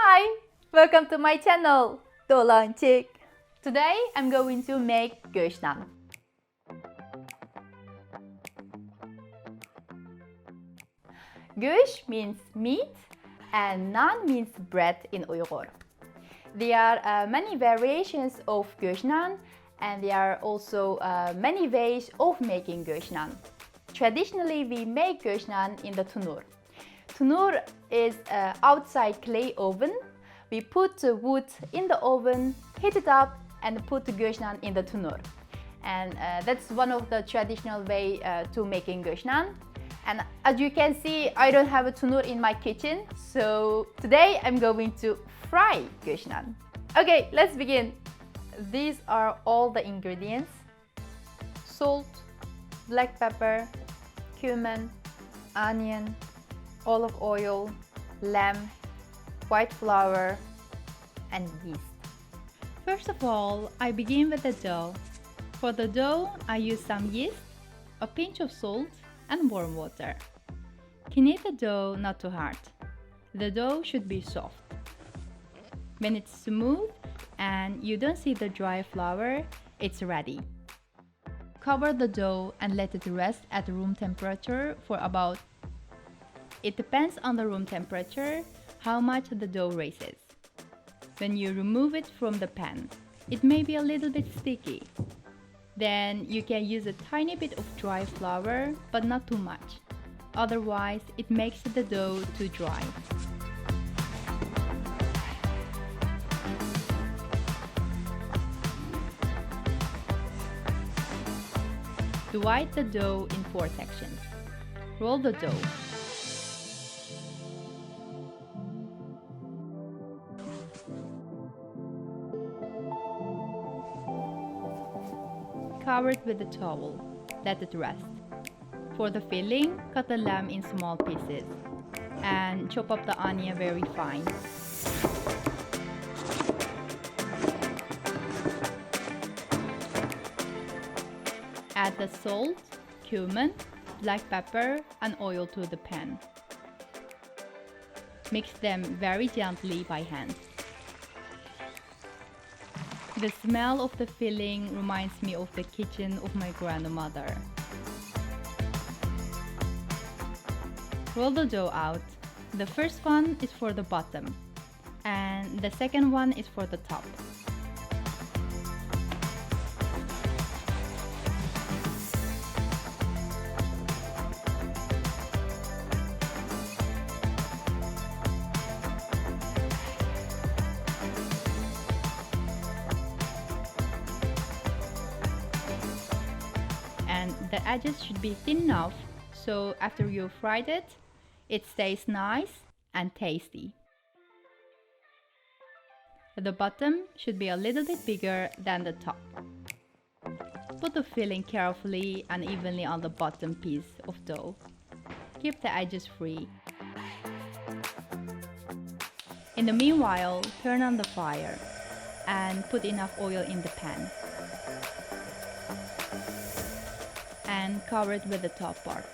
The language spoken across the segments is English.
Hi! Welcome to my channel, Dolan Chick. Today I'm going to make GoshNan. Gosh means meat and Naan means bread in Uyghur. There are many variations of GoshNan and there are also many ways of making GoshNan. Traditionally, we make GoshNan in the tunur. Tunur is an outside clay oven. We put the wood in the oven, heat it up, and put the GoshNan in the tunur. And that's one of the traditional way to making GoshNan. And as you can see, I don't have a tunur in my kitchen, so today I'm going to fry GoshNan. Okay, let's begin. These are all the ingredients: salt, black pepper, cumin, onion, olive oil, lamb, white flour, and yeast. First of all, I begin with the dough. For the dough, I use some yeast, a pinch of salt, and warm water. Knead the dough not too hard. The dough should be soft. When it's smooth and you don't see the dry flour, it's ready. Cover the dough and let it rest at room temperature for about. It depends on the room temperature how much the dough rises. When you remove it from the pan, it may be a little bit sticky. Then you can use a tiny bit of dry flour, but not too much. Otherwise, it makes the dough too dry. Divide the dough in 4 sections. Roll the dough. Cover it with a towel. Let it rest. For the filling, cut the lamb in small pieces and chop up the onion very fine. Add the salt, cumin, black pepper, and oil to the pan. Mix them very gently by hand. The smell of the filling reminds me of the kitchen of my grandmother. Roll the dough out. The first one is for the bottom, and the second one is for the top. And the edges should be thin enough so after you fried it, it stays nice and tasty. The bottom should be a little bit bigger than the top. Put the filling carefully and evenly on the bottom piece of dough. Keep the edges free. In the meanwhile, turn on the fire and put enough oil in the pan. And cover it with the top part.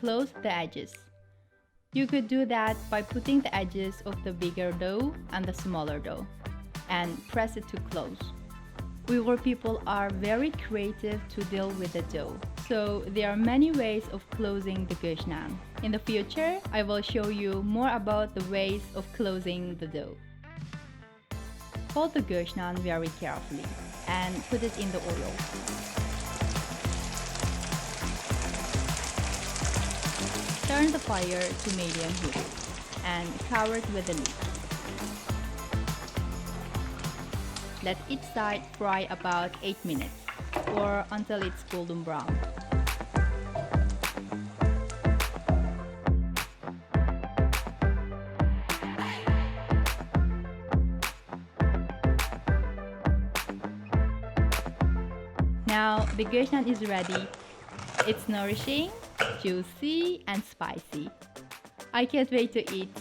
Close the edges. You could do that by putting the edges of the bigger dough and the smaller dough and press it to close. Uyghur people are very creative to deal with the dough, so there are many ways of closing the GoshNan. In the future, I will show you more about the ways of closing the dough. Fold the GoshNan very carefully and put it in the oil. Turn the fire to medium heat and cover it with a lid. Let each side fry about 8 minutes or until it's golden brown. Now the GoshNan is ready. It's nourishing, juicy, and spicy. I can't wait to eat.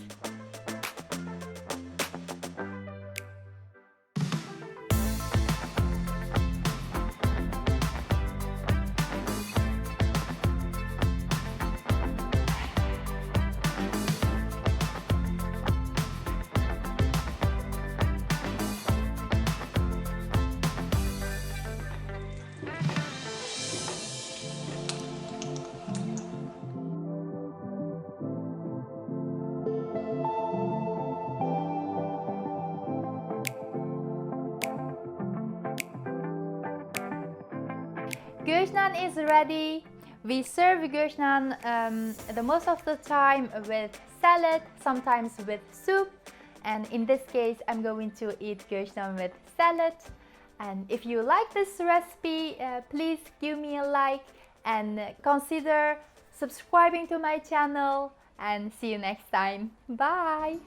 GoshNan is ready. We serve GoshNan the most of the time with salad, sometimes with soup. And in this case, I'm going to eat GoshNan with salad. And if you like this recipe, please give me a like and consider subscribing to my channel. And see you next time. Bye!